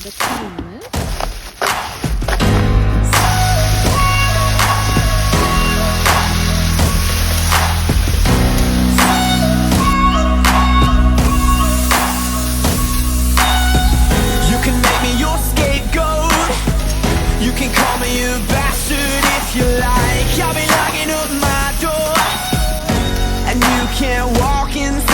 Zaczynamy. You can make me your scapegoat. You can call me a bastard if you like. I'll be locking up my door, and you can't walk inside.